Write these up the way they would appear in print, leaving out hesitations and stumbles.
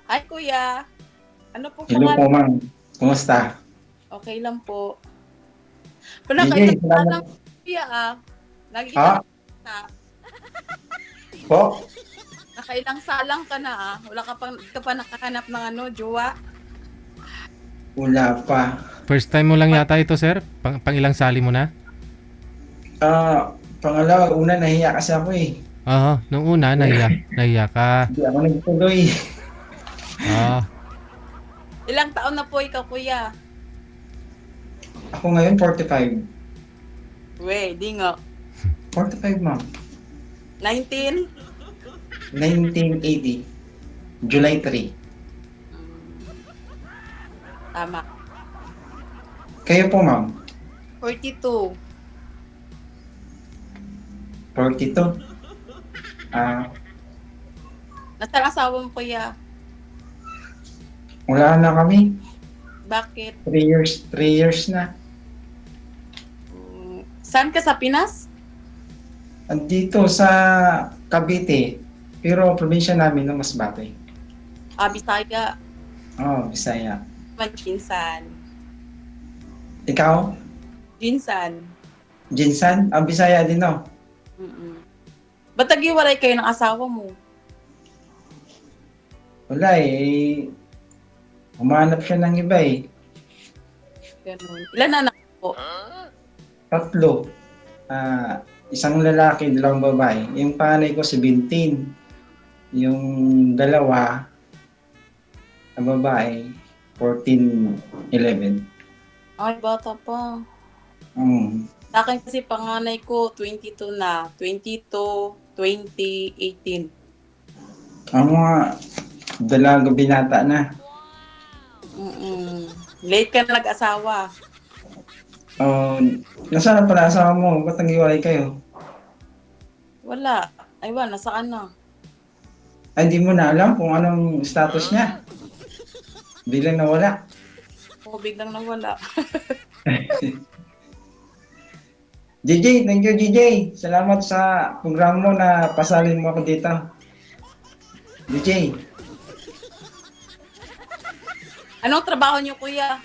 Hi, kuya. Ano po Hello po, pangalan? ma'am. Kumusta? Okay lang po. Pero nakailang DJ, ka lang, salamat. kuya, ah. Lagi kita Ah, na. po? Nakailang salang ka na, ah. Wala ka pa, di ka pa nakahanap ng ano, jowa. Wala pa. First time mo lang yata ito, sir? Pang ilang sali mo na? Pangalawa, una nahiya kasi ako eh. Oo, nung una, nahiya ka. Hindi ako nagtuloy. Oo, Ilang taon na po ikaw, kuya? Ako ngayon, 45. We, di nga. 45, ma'am. 19? 1980. July 3. Tama. Kayo po, ma'am. 42. 42. Ah, Nasaan asawa mo, kuya? wala na kami. Bakit? 3 years na. Saan ka sa Pinas? Andito sa Cavite. Pero probinsya namin ng Masbate. Ah, Bisaya. Oh, Bisaya. Jinsan. Ikaw? Jinsan. Jinsan? Bisaya din, no? Mm-mm. Ba't nag-iwalay kayo ng asawa mo? Wala eh. Humanap siya ng iba eh. Ganun. Ilan na anak po? 3. Isang lalaki, 2 babae. Yung panay ko, 17. Yung dalawa na babae, 14, 11. Ay, bata pa. Sa akin kasi panganay ko, 22 na. 22, 20, 18. Ang mga dalaga binata na. Mm-mm. Late ka na nag-asawa. Nasaan na pala asawa mo? Ba't nag-iwalay kayo? Wala. Aywan, nasaan na? Ay, di mo na alam kung anong status niya. Biglang nawala. O, biglang nawala. JJ, thank you JJ. Salamat sa program mo na pasalin mo ako dito. DJ, Anong trabaho niyo, kuya?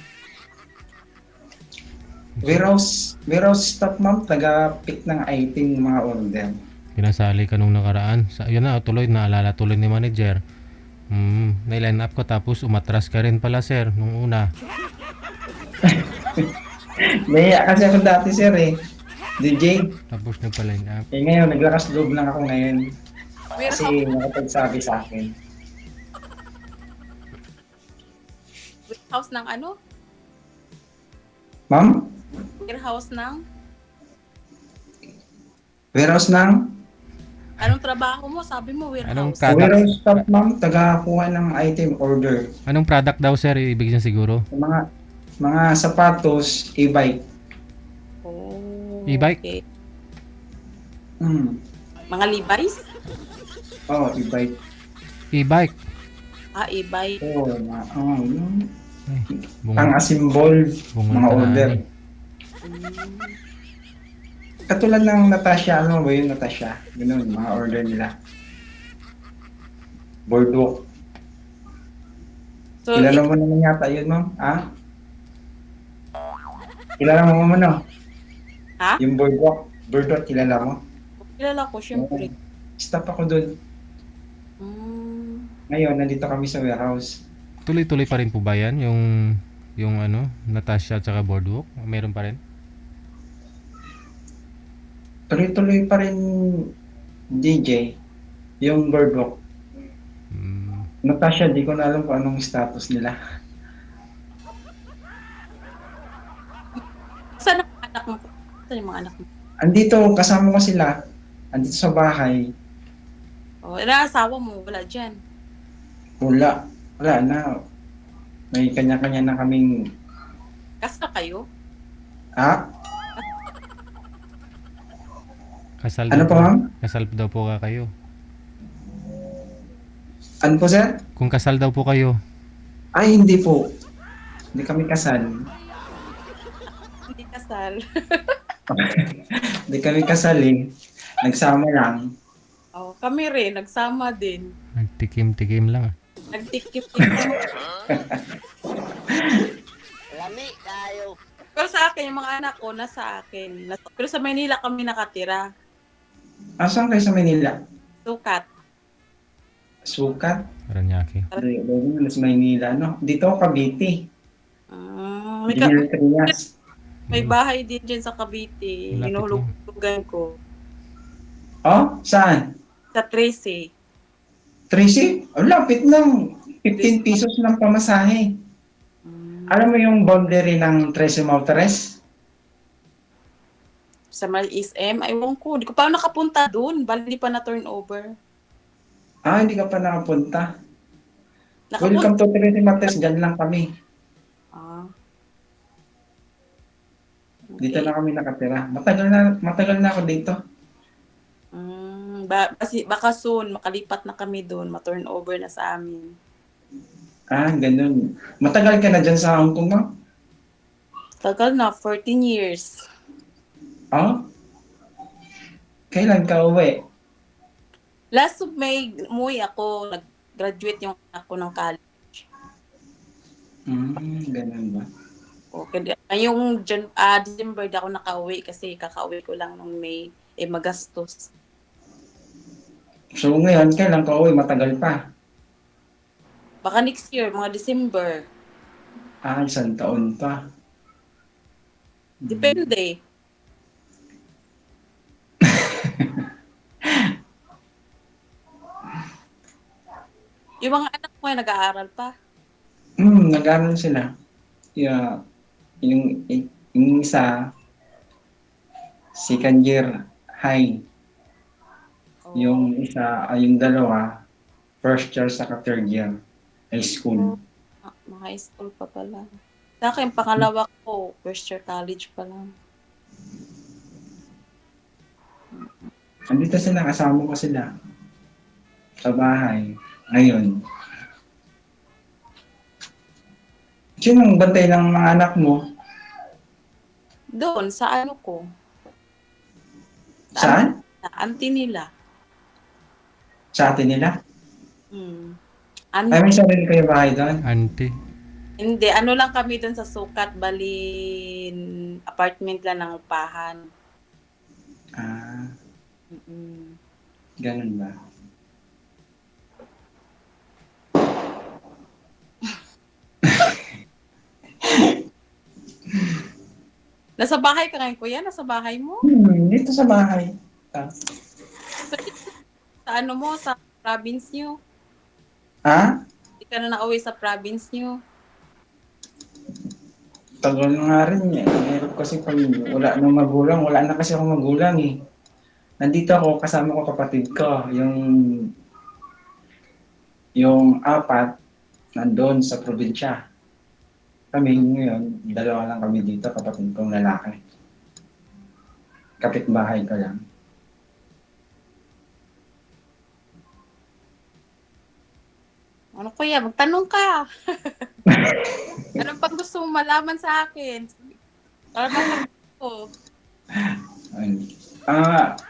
warehouse staff, ma'am, taga-pick ng item mga order. pinasali ka nung nakaraan. Yun na, tuloy, naalala tuloy ni manager. Nai-line up ko tapos umatras ka rin pala, sir, nung una. Nahiya kasi ako dati, sir eh. DJ, Tapos nagpa-line up. ngayon, naglakas loob lang ako ngayon. Warehouse, Kasi nakapagsabi sa akin. warehouse ng ano? Ma'am, Warehouse ng? warehouse ng Anong trabaho mo? Sabi mo, Anong warehouse. product? warehouse staff, ma'am, taga-kuha ng item order. Anong product daw, sir? Ibig niya siguro. Mga sapatos, e-bike. Oh, E-bike? okay. Hmm. Mga Levi's? Oh, e-bike. E-bike. Ah, e-bike. Yung Ay, pang-assemble, bunga mga ka na, order. ani. Katulad ng Natasha, ano ba yun, Natasha? Ganun, mga order nila. Boardwalk. So, Kilala mo naman yata yun, ma'am? Kilala mo naman, no? ha? Yung boardwalk. Boardwalk, kilala mo? Kilala ko, syempre. Stop ako doon. Mm. Ngayon, nandito kami sa warehouse. Tuloy-tuloy pa rin po ba yan? Yung ano, Natasha at saka Boardwalk? Meron pa rin? Tuloy-tuloy pa rin, DJ, yung boardwalk. Mm, Natasha, di ko na alam kung anong status nila. Saan ang anak mo? Saan yung mga anak mo? Andito, kasama ko sila. Andito sa bahay. Oh, ilang asawa mo? Wala dyan. Wala na. May kanya-kanya na kaming, Kasal kayo? kasal ano daw po, ma'am? Kasal daw po kayo. Ano po, sir? Kung kasal daw po kayo. Ay, hindi po. Hindi kami kasal. Hindi kasal. Hindi kami kasal eh. Nagsama lang. Oh, kami rin, nagsama din. Nagtikim-tikim lang. Nagtikip-tikip. Lami tayo. Pero sa akin, yung mga anak ko, nasa akin. Pero sa Manila kami nakatira. Asan kayo sa Manila? Sukat. Sukat? Paranaque. Sa Manila, no? Dito ako Cavite. May, General Trias. may bahay din dyan sa Cavite. Malapit Hinuhulugan ko. Oh, saan? Sa 13. 13? Oh, lapit lang. 15 pesos lang pamasahe. Alam mo yung boundary ng 13 Mautores? Sa Mal SM, aywan ko. Di ko pa nakapunta doon. Bali pa na turnover. Ah, hindi ka pa nakapunta. Nakapunta. Welcome to 13 Mautores. Diyan lang kami. Ah. Dito na kami nakatira. Matagal na ako dito. Baka soon, makalipat na kami doon. Ma-turnover na sa amin. Ah, ganun. Matagal ka na dyan sa Hong Kong, no? Tagal na, 14 years. Oh? Kailan ka uwi? Last of May, umuwi ako. Nag-graduate yung anak ko ng college. Ganun ba? Okay. Yung December di ako nakauwi kasi kakauwi ko lang nung May. Magastos. So ngayon, kailan ka uwi? Matagal pa. Baka next year, mga December. Ah, 1 taon pa. Depende. Yung mga anak mo ay nag-aaral pa. Nag-aaral sila. Yeah, yung isa, second year high. Oh. Yung isa, yung dalawa, first year saka third year high school. Mga high school pa pala. Sa akin, pangalawa ko, first year college pa lang. Andito sila, kasama ko sila sa bahay. Ngayon. Sinong bantay ng mga anak mo? Doon, sa ano ko. Saan? Sa auntie nila. Sa atin nila? Ay, Auntie. may sarili kayo bahay doon? Auntie. Hindi, ano lang kami doon sa Sukat, bali apartment lang ng upahan. Ah, Mm-mm. ganun ba? Nasa bahay ka ngayon, kuya? Nasa bahay mo? Dito sa bahay. Ah. Sa ano mo? Sa province nyo? Ha? Hindi ka na nauwi sa province nyo? Tagal na nga rin eh. Meron kasi pag wala nang magulang, wala na kasi akong magulang eh. Nandito ako, kasama ko kapatid ko. Yung apat, nandun sa probinsya. Kami ngayon, dalawa lang kami dito, kapatid kong lalaki. Kapitbahay ko lang. Ano kuya? Magtanong ka. Anong pang gusto mong malaman sa akin? Para masagot ko.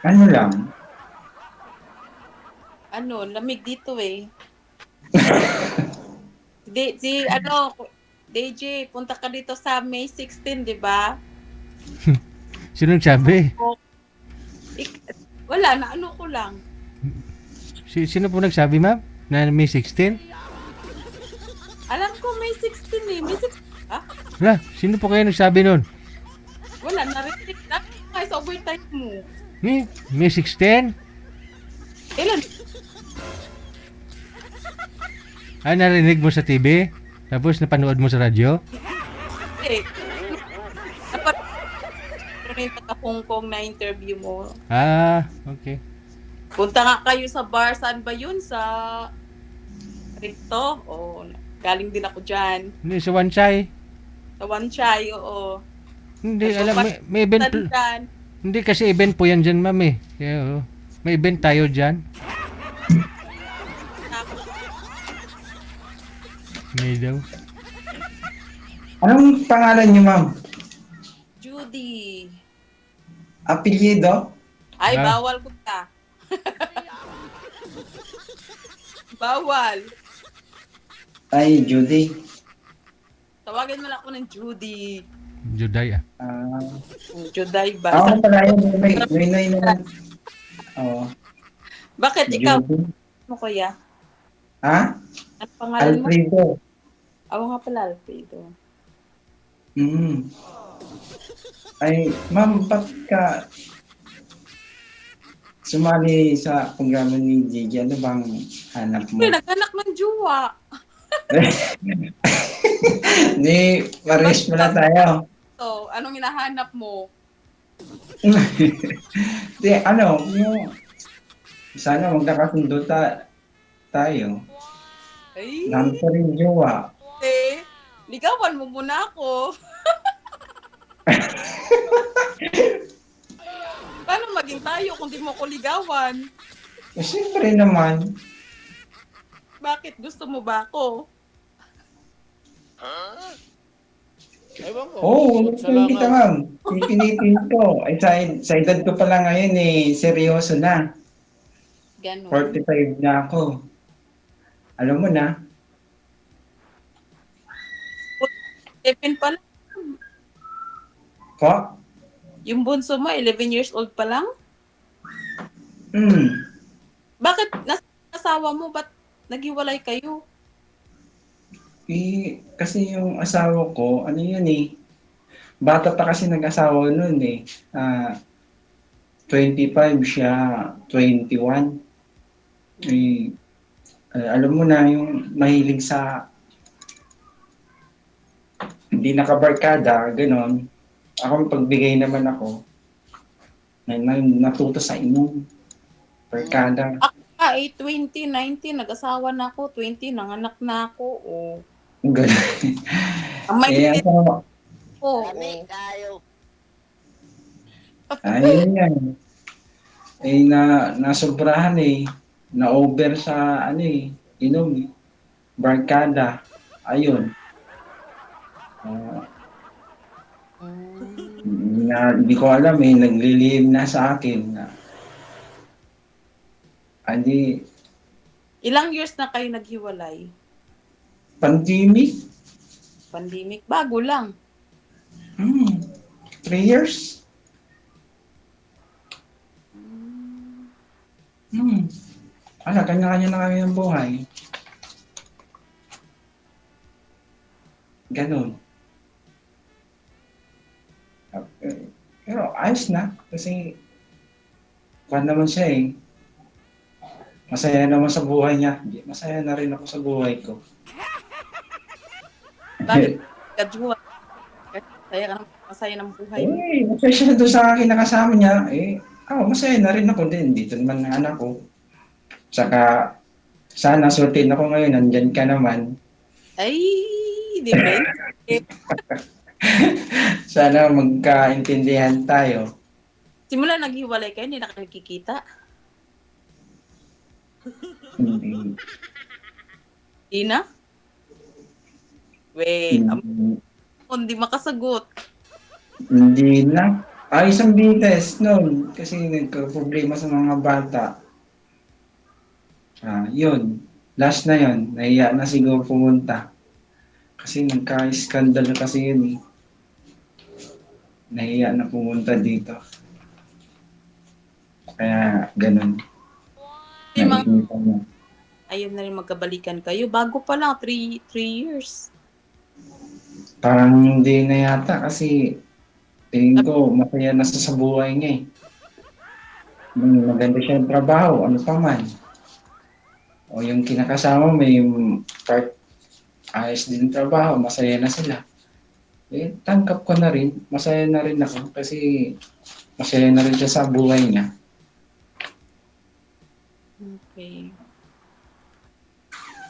Ano lang? Ano, lamig dito eh. DJ, punta ka dito sa May 16, di ba? Sino nagsabi? Wala, na ano ko lang. Sino po nagsabi, ma'am? Na May 16? Alam ko May 16 eh. May 16, ha? Wala, sino po kayo nagsabi nun? Wala, narinig na kayo sa overtime mo. May 16? Ilan? Ay, narinig mo sa TV? Tapos napanood mo sa radyo? Eh, dapat ano yung taga-Hong Kong na interview mo. Ah, okay. Punta nga kayo sa bar. Saan ba yun? Sa Rito? O, galing din ako dyan. Hindi, sa Wansay. Sa Wan Chai, oo. Hindi, Sa alam, may event. Saan dyan? Hindi kasi event po yan dyan, ma'am eh. Kaya, may event tayo dyan. May daw. Anong pangalan niyo, ma'am? Judy. Apelyido? Ay, Ah. bawal ko ka. Bawal. Ay, Judy. Tawagin mo lang ako ng Judy. Juday ah. Juday ba? Ako Isang pala yun, may naman. Oo, Bakit ikaw? Judy. Ano kuya? Ha? Ano pangalan mo? Alfredo. Ako nga pala, Alfredo. Mm. Ay, ma'am, ba't ka sumali sa programa ni Gigi? Ano bang hanap mo? Uy, naghanak ng jowa. Di, pares pala tayo. So, anong hinahanap mo? Di, ano, yung, sana magkakasundo tayo. Ay, Dami ko rin jowa. ligawan mo muna ako. Paano maging tayo kung di mo ko ligawan? Siyempre naman. Bakit? Gusto mo ba ako? Ewan ko. Oo, Bukod sa gusto kita langaw. ma'am. Pipilitin ko. Ay, sa edad ko pa lang ngayon seryoso na. Ganon. 45 na ako. Alam mo na. 11 pa lang. Po? Yung bunso mo, 11 years old pa lang? Hmm. Bakit? Nasa asawa mo, ba't naghiwalay kayo? Kasi yung asawa ko, ano yun bata pa kasi nag-asawa noon 25 siya, 21. Alam mo na yung mahilig sa hindi nakabarkada, gano'n. Ako pagbigay naman ako, natuto sa inyong barkada. Ako nga, 2019, nag-asawa na ako. 20, nanganak na ako. Oh. Gano'n. Ang may Ako, ko. Lami kayo. ayun yan. Nasobrahan na-over sa inom barkada. Ayun. Hindi ko alam naglilihim na sa akin na Ilang years na kayo naghiwalay? pandemic. Pandemic? Bago lang. 3 years. Kanya-kanya na kami ng buhay. Ganun. Pero ayos na kasi kwan naman siya masaya naman sa buhay niya. Masaya na rin ako sa buhay ko. Bakit kajuwa? Masaya ka ng masaya ng buhay mo. Masaya siya doon sa akin nakasama niya. Ako, masaya na rin ako din. Dito naman ang anak ko. Saka, sana sorted ako ngayon. Nandyan ka naman. Ay, depende. Sana magkaintindihan tayo. Simula naghiwalay kayo, hindi na kayo nakikita. Hindi. Hindi na? Wait, hindi makasagot. Hindi na. Isang bites noon. Kasi nagka-problema sa mga bata. Yun. Last na yun. Nahiya na siguro pumunta. Kasi nagka-skandal na kasi yun Nahiya na pumunta dito. Kaya ganun. Nainitan niya. Ayun na rin magkabalikan kayo. Bago pa lang, 3 years. Parang hindi na yata kasi tingin ko masaya na sa buhay niya Maganda siya yung trabaho, ano pa man. O yung kinakasama may part ayos din yung trabaho, masaya na sila. Tanggap ko na rin, masaya na rin ako kasi masaya na rin siya sa buhay niya. Okay.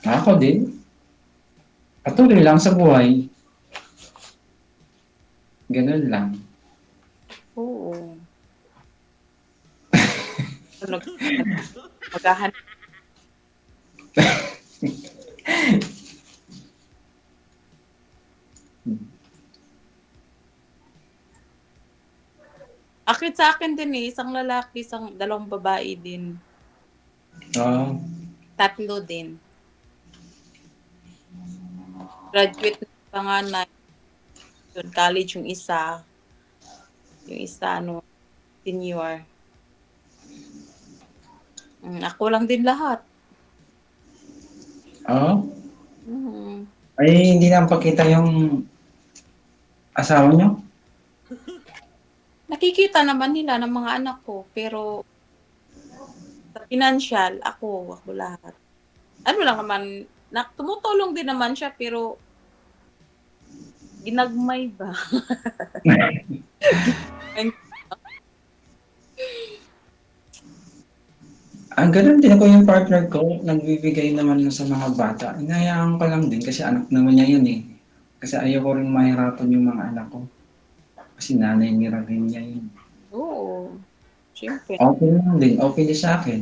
Ako din, patuloy lang sa buhay. Ganun lang. Oo. Maghahanap. Akit sa akin din isang lalaki, dalawang babae din. Oo. 3 din. Graduate na yung panganay. Yun, college yung isa. Yung isa, senior. Ako lang din lahat. Oo. Mm. Ay, hindi na pakita yung asawa niyo? Nakikita naman nila ng mga anak ko, pero sa financial, ako lahat. Ano lang naman, tumutulong din naman siya, pero ginagmay ba? Ganun din ako yung partner ko, nagbibigay naman sa mga bata. Inayaan ko lang din kasi anak naman niya yun eh. Kasi ayaw ko rin mahirapan yung mga anak ko. Kasi nanay nila rin niya yun. Oo. Siyempre. Okay lang din, okay din sa akin.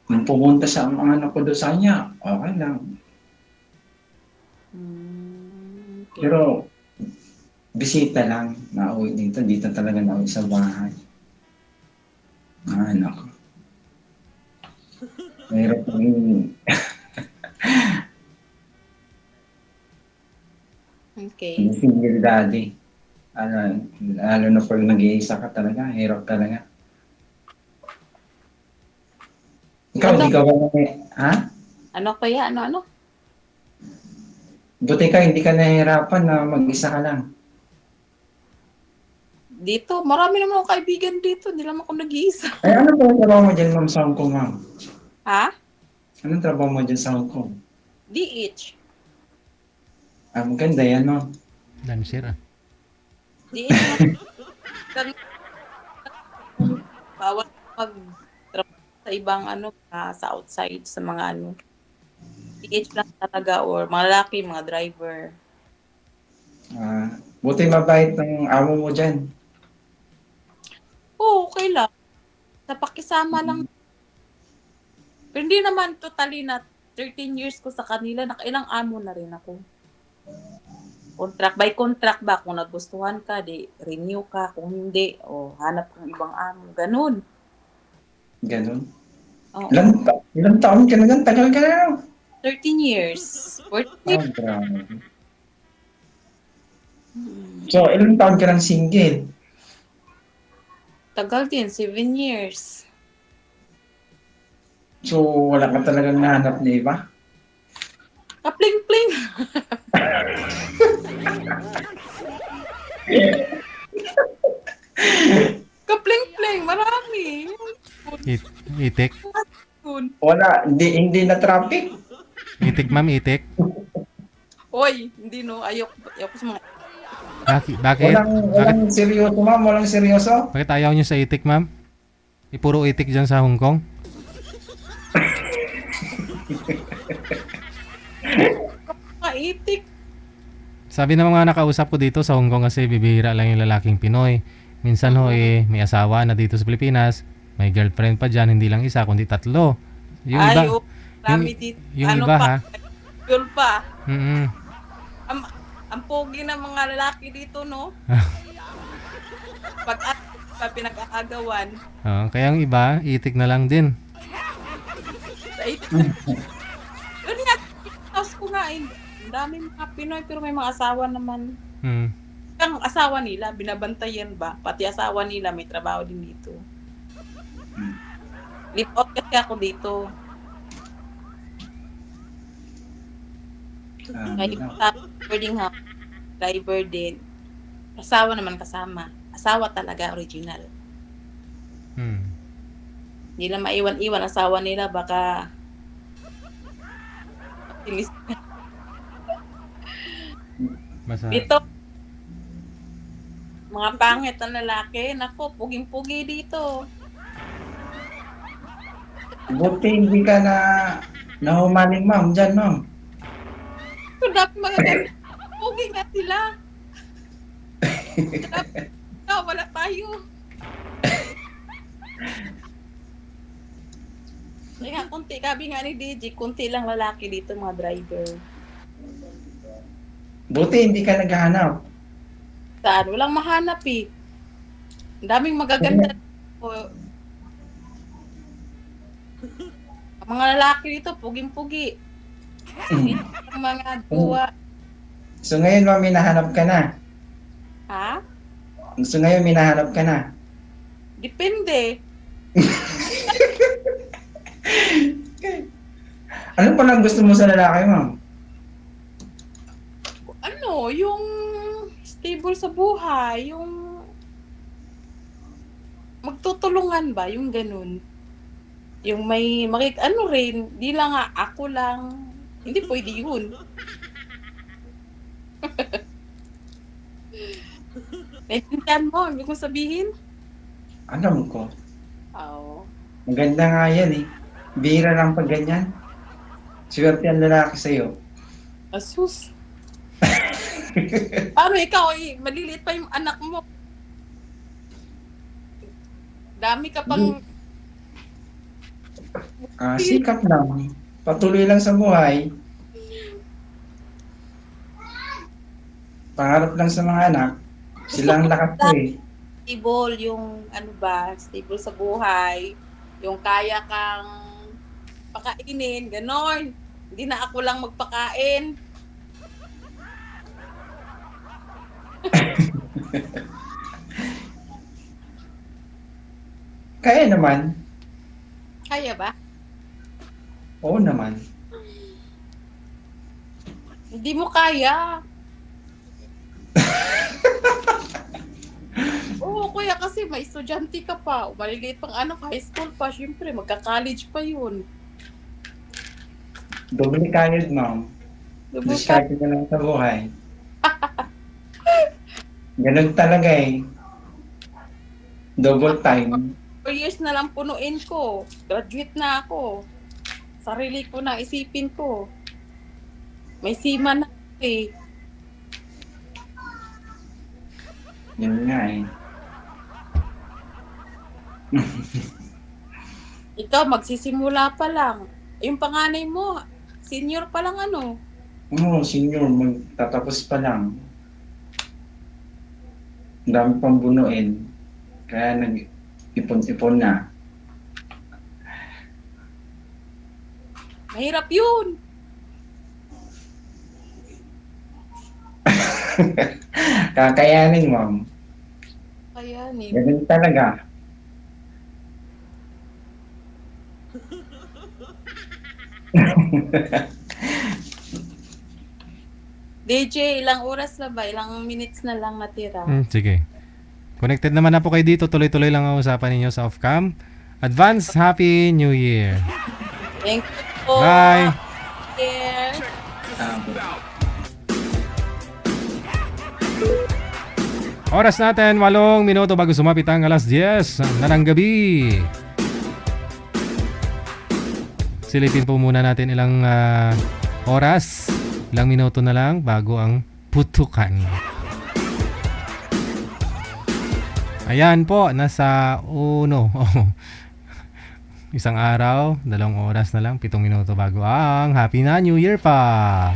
Nung pumunta sa mga anak ko doon sa kanya, okay lang. Okay. Pero, bisita lang, nauwi dito. Dito talaga nauwi sa bahay. Anak ko. Mahirap yung Okay. single daddy. Lalo na pag nag-iisa ka talaga, hirap talaga. Ikaw, Ano? di ka ba ha? Ano kaya? Ano? Buti ka, hindi ka nahihirapan na mag-isa ka lang. Dito, marami naman akong kaibigan dito. Hindi lang ako nag-iisa. Ay, ano ba ang trabaho mo dyan, ma'am, sa Hong Kong, ma'am? Ha? Anong trabaho mo dyan sa Hong Kong? DH. Maganda yan, ma'am. Dancer ah. DH nga. Bawal mag sa ibang sa outside, sa mga DH lang talaga or mga lalaki, mga driver. Buti mabait ng amo mo dyan. Oo, okay lang. Sa pakisama lang. Pero hindi naman totally na 13 years ko sa kanila, nakailang amo na rin ako. Contract by contract ba? Kung nagustuhan ka, di renew ka. Kung hindi, hanap kang ibang amo. Ganun. Ganun. Oo. Ilang taon ka na dyan? Tagal ka na. 13 years. 14 years. Grabe. So, ilang taon ka lang single? Tagal din, 7 years. So, wala ka talagang nahanap na iba? Kapling-pling. Kapling-pling, marami. Itik. Wala, hindi na traffic. Itik ma'am, itik. Hoy, hindi ayoko sa mga Bakit? Walang seryoso, ma'am. Walang seryoso. Bakit ayaw niyo sa itik ma'am? Puro itik dyan sa Hong Kong? itik. Sabi ng mga nakausap ko dito sa Hong Kong kasi bibihira lang yung lalaking Pinoy. Minsan may asawa na dito sa Pilipinas, may girlfriend pa dyan, hindi lang isa kundi 3. Yung iba, marami dito. yung iba ha. Yun pa. Mm-mm. Ang pogi ng mga lalaki dito, no? Pag pinag-aagawan. Kaya yung iba, itik na lang din. Sa itik. Yun nga, house ko nga eh. Ang daming mga Pinoy pero may mga asawa naman. Ang asawa nila, binabantayan ba? Pati asawa nila may trabaho din dito. Live out kasi ako dito. Ngayon sa boarding house, driver din. Asawa naman kasama. Asawa talaga, original. Hindi na maiwan-iwan asawa nila, baka dito mga pangit na lalaki, nako, puging-pugi dito. Buti hindi ka na humaling, ma'am. Dyan, ma'am. So, dapat magaganda. Pugi nga sila. Wala tayo. Kaya kunti, kabi nga ni DJ, kunti lang lalaki dito, mga driver. Buti hindi ka naghahanap. Saan? Walang mahanap eh. Ang daming magaganda. Ang mga lalaki dito, puging-pugi. Mm. Ang mga duwa. So ngayon, ma'am, may nahanap ka na. Ha? So ngayon, may nahanap ka na. Depende. Ano pa lang gusto mo sa lalaki, ma'am? Ano, yung stable sa buhay, yung magtutulungan ba, yung ganun. Yung may ano rin, di lang nga ako lang. Hindi pwede yun. Naintindihan mo, hindi ko sabihin? Alam ko. Oo. Maganda nga yan eh. Bira lang pag ganyan. Swerte ang lalaki sa'yo. Asus. Paano ikaw, maliliit pa yung anak mo. Dami ka pang... Sikap lang. Patuloy lang sa buhay. Pangarap lang sa mga anak. Sila ang lakas ko eh. Stable, yung ano ba, stable sa buhay. Yung kaya kang pakainin, ganon. Hindi na ako lang magpakain. Kaya naman. Kaya ba? Oo naman. Hindi mo kaya. Oo, kuya, kasi may estudyante ka pa. Maliliit pang anak, high school pa. Siyempre, magka-college pa yun. Doble kayod, ma'am. Diskarte ka lang sa buhay. Ganun talaga eh. Double time. 4 years na lang punuin ko. Graduate na ako. Sarili ko na isipin ko. May sima na ako eh. Yun nga eh. Ikaw, magsisimula pa lang. Yung panganay mo, senior pa lang ano. Oo, senior, magtatapos pa lang. Ang dami pang bunuin. Kaya nag-ipon-ipon na. Mahirap yun. Kakayanin, ma'am. Kaya ni. Ganun talaga. DJ, ilang oras na ba? Ilang minutes na lang natira. Sige. Connected naman na po kayo dito. Tuloy-tuloy lang ang usapan ninyo sa off-cam. Advance Happy New Year. Thank you po. Bye. Here. Oras natin, 8 minuto bago sumapit ang alas 10 na ng gabi. Silipin po muna natin ilang oras, ilang minuto na lang bago ang putukan. Ayan po, nasa 1. Isang araw, 2 oras na lang, 7 minuto bago ang Happy na New Year pa.